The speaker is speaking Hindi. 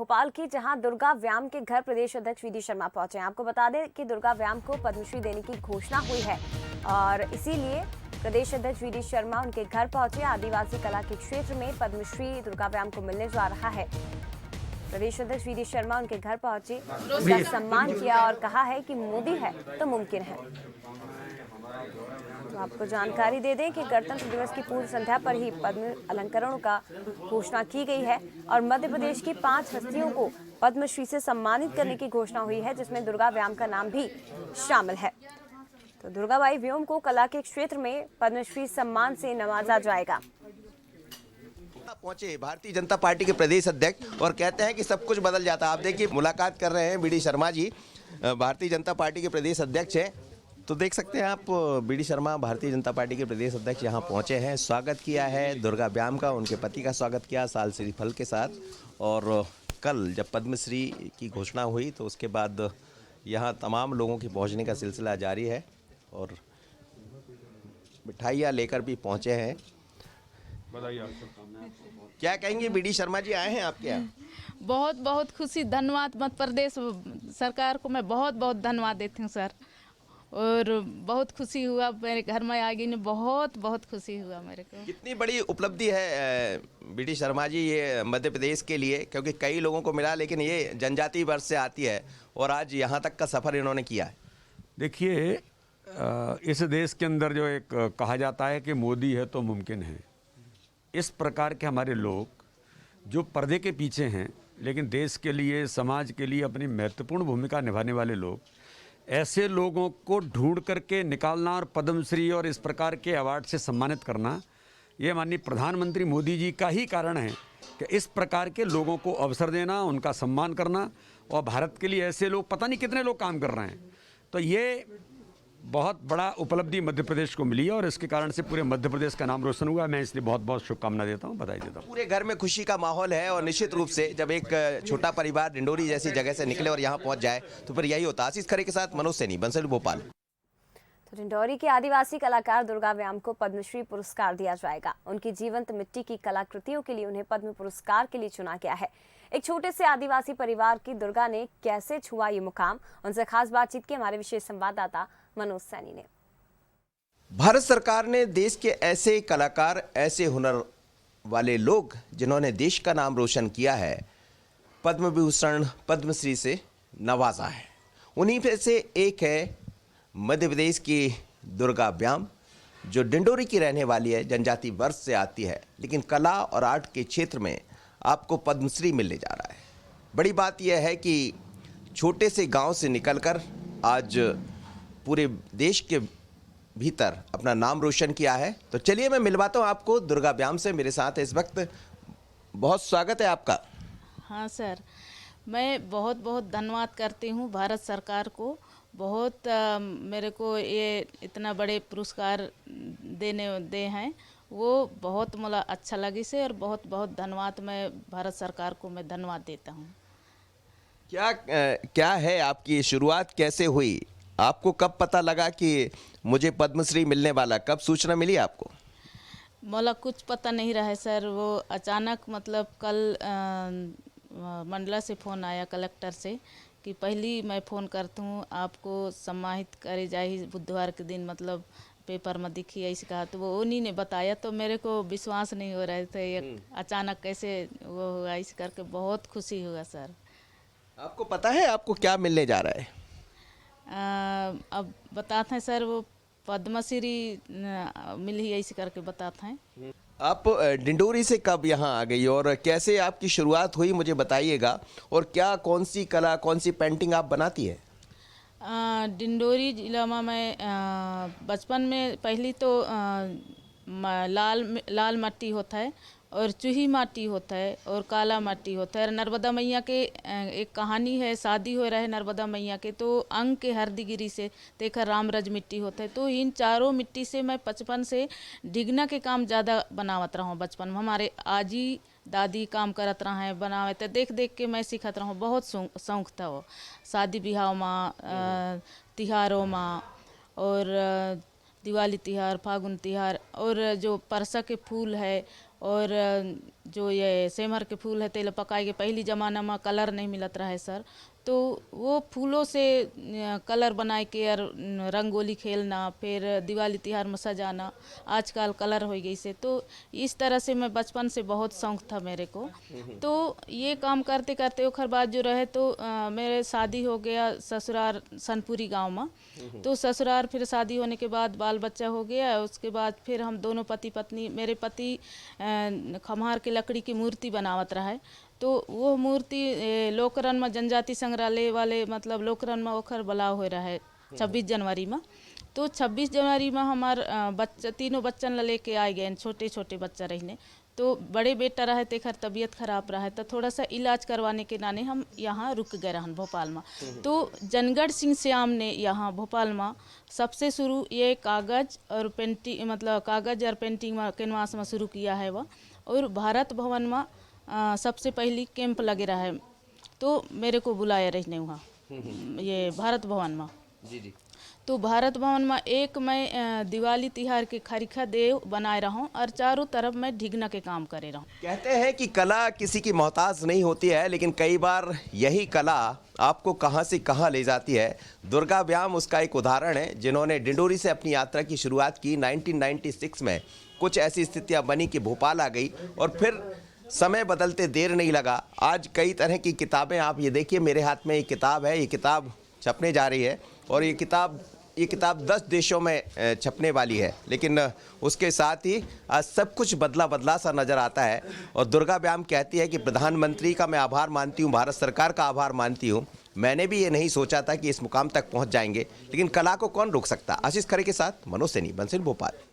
भोपाल की, जहां दुर्गा व्याम के घर प्रदेश अध्यक्ष वी डी शर्मा पहुंचे हैं। आपको बता दें कि दुर्गा व्याम को पद्मश्री देने की घोषणा हुई है और इसीलिए प्रदेश अध्यक्ष वी डी शर्मा उनके घर पहुंचे। आदिवासी कला के क्षेत्र में पद्मश्री दुर्गा व्याम को मिलने जा रहा है। प्रदेश अध्यक्ष वी डी शर्मा उनके घर पहुंचे, उनका सम्मान किया और कहा है कि मोदी है तो मुमकिन है। तो आपको जानकारी दे दें कि गणतंत्र दिवस की पूर्व संध्या पर ही पद्म अलंकरणों का घोषणा की गई है और मध्य प्रदेश की 5 हस्तियों को पद्मश्री से सम्मानित करने की घोषणा हुई है, जिसमें दुर्गा व्याम का नाम भी शामिल है। तो दुर्गाबाई व्योम को कला के क्षेत्र में पद्मश्री सम्मान से नवाजा जाएगा। पहुंचे भारतीय जनता पार्टी के प्रदेश अध्यक्ष और कहते हैं कि सब कुछ बदल जाता है। आप देखिए, मुलाकात कर रहे हैं we D Sharma ji, Bharatiya Janata party के प्रदेश अध्यक्ष हैं। तो देख सकते हैं आप, we D Sharma Bharatiya Janata party के प्रदेश अध्यक्ष यहाँ पहुंचे हैं। स्वागत किया है दुर्गा व्याम का, उनके पति का स्वागत किया साल श्रीफल के साथ। और कल जब पद्मश्री की घोषणा हुई तो उसके बाद यहाँ तमाम लोगों की पहुँचने का सिलसिला जारी है और मिठाइयाँ लेकर भी पहुँचे हैं। क्या कहेंगे, वी डी शर्मा जी आए हैं आपके यहाँ? बहुत बहुत खुशी, धन्यवाद मध्य प्रदेश सरकार को मैं बहुत बहुत धन्यवाद देती हूँ सर। और बहुत खुशी हुआ, मेरे घर में आ गई ने, बहुत बहुत खुशी हुआ मेरे को। कितनी बड़ी उपलब्धि है वी डी शर्मा जी ये मध्य प्रदेश के लिए, क्योंकि कई लोगों को मिला लेकिन ये जनजातीय वर्ग से आती है और आज यहाँ तक का सफ़र इन्होंने किया है। देखिए, इस देश के अंदर जो एक कहा जाता है कि मोदी है तो मुमकिन है, इस प्रकार के हमारे लोग जो पर्दे के पीछे हैं लेकिन देश के लिए, समाज के लिए अपनी महत्वपूर्ण भूमिका निभाने वाले लोग, ऐसे लोगों को ढूंढ करके निकालना और पद्मश्री और इस प्रकार के अवार्ड से सम्मानित करना, ये माननीय प्रधानमंत्री मोदी जी का ही कारण है कि इस प्रकार के लोगों को अवसर देना, उनका सम्मान करना। और भारत के लिए ऐसे लोग पता नहीं कितने लोग काम कर रहे हैं। तो ये बहुत बड़ा उपलब्धि मध्य प्रदेश को मिली है और इसके कारण से पूरे मध्य प्रदेश का नाम रोशन हुआ। मैं इसलिए बहुत बहुत शुभकामना देता हूँ, बधाई देता हूँ। पूरे घर में खुशी का माहौल है और निश्चित रूप से जब एक छोटा परिवार डिंडोरी जैसी जगह से निकले और यहाँ पहुँच जाए तो फिर यही होता। आशीष खरे के साथ मनोज सैनी, बंसल, भोपाल। तो डिंडोरी के आदिवासी कलाकार दुर्गा व्याम को पद्मश्री पुरस्कार दिया जाएगा। उनकी जीवंत मिट्टी की कलाकृतियों के लिए उन्हें पद्म पुरस्कार के लिए चुना गया है। एक छोटे से आदिवासी परिवार की दुर्गा ने कैसे छुआ ये मुकाम, उनसे खास बातचीत की हमारे विशेष संवाददाता मनोज सैनी ने। भारत सरकार ने देश के ऐसे कलाकार, ऐसे हुनर वाले लोग जिन्होंने देश का नाम रोशन किया है, पद्म विभूषण, पद्मश्री से नवाजा है। उन्हीं में से एक है मध्य प्रदेश की दुर्गा व्याम, जो डिंडोरी की रहने वाली है, जनजाति वर्ग से आती है, लेकिन कला और आर्ट के क्षेत्र में आपको पद्मश्री मिलने जा रहा है। बड़ी बात यह है कि छोटे से गांव से निकलकर आज पूरे देश के भीतर अपना नाम रोशन किया है। तो चलिए मैं मिलवाता हूँ आपको दुर्गा व्याम से। मेरे साथ इस वक्त, बहुत स्वागत है आपका। हाँ सर, मैं बहुत बहुत धन्यवाद करती हूँ भारत सरकार को। बहुत मेरे को ये इतना बड़े पुरस्कार दे हैं, वो बहुत मुझे अच्छा लगी से, और बहुत बहुत धन्यवाद मैं भारत सरकार को मैं धन्यवाद देता हूँ। क्या है आपकी शुरुआत कैसे हुई? आपको कब पता लगा कि मुझे पद्मश्री मिलने वाला, कब सूचना मिली आपको? मला कुछ पता नहीं रहा है सर, वो अचानक मतलब कल मंडला से फ़ोन आया कलेक्टर से कि पहली मैं फ़ोन करती हूँ आपको सम्मानित करे जाए बुधवार के दिन, मतलब पेपर में दिखी ऐसे कहा। तो वो उन्हीं ने बताया, तो मेरे को विश्वास नहीं हो रहे थे ये अचानक कैसे वो हुआ। ऐसे करके बहुत खुशी हुआ सर। आपको पता है आपको क्या मिलने जा रहा है? अब बताते हैं सर, वो पद्मश्री मिली ऐसे करके बताते हैं। आप डिंडोरी से कब यहाँ आ गई और कैसे आपकी शुरुआत हुई, मुझे बताइएगा। और क्या, कौन सी कला, कौन सी पेंटिंग आप बनाती है? डिंडोरी जिला में मैं बचपन में पहली तो लाल मिट्टी होता है और चूही माटी होता है और काला माटी होता है। नर्मदा मैया के एक कहानी है, शादी हो रहा है नर्मदा मैया के, तो अंग के हरदीगिरी से देखा रामरज मिट्टी होता है। तो इन चारों मिट्टी से मैं बचपन से डिगना के काम ज़्यादा बनावत रहा हूँ। बचपन में हमारे आजी दादी काम करत रहा है, बनावे, तो देख देख के मैं सीखत रहा हूँ। बहुत शौक था वो, शादी ब्याह में, तिहारों में, और दिवाली तिहार, फागुन तिहार, और जो परसा के फूल है, और जो ये सेमर के फूल है तेल पकाए के पहली ज़माना में कलर नहीं मिलत रहा है सर, तो वो फूलों से कलर बनाए के और रंगोली खेलना, फिर दिवाली तिहार में सजाना, आजकल कलर हो गई से, तो इस तरह से मैं बचपन से बहुत शौक था मेरे को। तो ये काम करते करते ओखर बाद जो रहे तो मेरे शादी हो गया ससुराल सनपुरी गांव में। तो ससुराल फिर शादी होने के बाद बाल बच्चा हो गया, उसके बाद फिर हम दोनों पति पत्नी, मेरे पति खम्हार के लकड़ी की मूर्ति बनावत रहा है, तो वो मूर्ति लोकरन में जनजाति संग्रहालय वाले मतलब लोकरन में ओखर बलाव हो रहा है 26 जनवरी में। तो 26 जनवरी में हमार बच्चा तीनों बच्चन ला लेके आए गए, छोटे छोटे बच्चा रहने। तो बड़े बेटा रहे तेखर तबीयत खराब रहा है, तो थोड़ा सा इलाज करवाने के नाने हम यहाँ रुक गए रहन भोपाल में। तो जनगढ़ सिंह श्याम ने यहाँ भोपाल में सबसे शुरू ये कागज़ और पेंटिंग मतलब कागज़ और पेंटिंग में कैनवास में शुरू किया है वह, और भारत भवन में सबसे पहली कैंप लगे रहा है, तो मेरे को बुलाया रहने वहाँ ये भारत भवन में। जी जी। तो भारत भवन में एक मैं दिवाली तिहार के खरीखा देव बनाए रहा हूँ और चारों तरफ मैं ढिगना के काम करे रहा हूँ। कहते हैं कि कला किसी की मोहताज नहीं होती है, लेकिन कई बार यही कला आपको कहां से कहां ले जाती है। दुर्गा व्याम उसका एक उदाहरण है, जिन्होंने डिंडोरी से अपनी यात्रा की शुरुआत की। 1996 में कुछ ऐसी स्थितियां बनी कि भोपाल आ गई और फिर समय बदलते देर नहीं लगा। आज कई तरह की किताबें, आप ये देखिए मेरे हाथ में ये किताब है, ये किताब छपने जा रही है और ये किताब 10 देशों में छपने वाली है। लेकिन उसके साथ ही आज सब कुछ बदला सा नज़र आता है। और दुर्गा व्याम कहती है कि प्रधानमंत्री का मैं आभार मानती हूँ, भारत सरकार का आभार मानती हूँ। मैंने भी ये नहीं सोचा था कि इस मुकाम तक पहुँच जाएंगे, लेकिन कला को कौन रोक सकता। आशीष खरे के साथ मनोज सैनी, बंसल, भोपाल।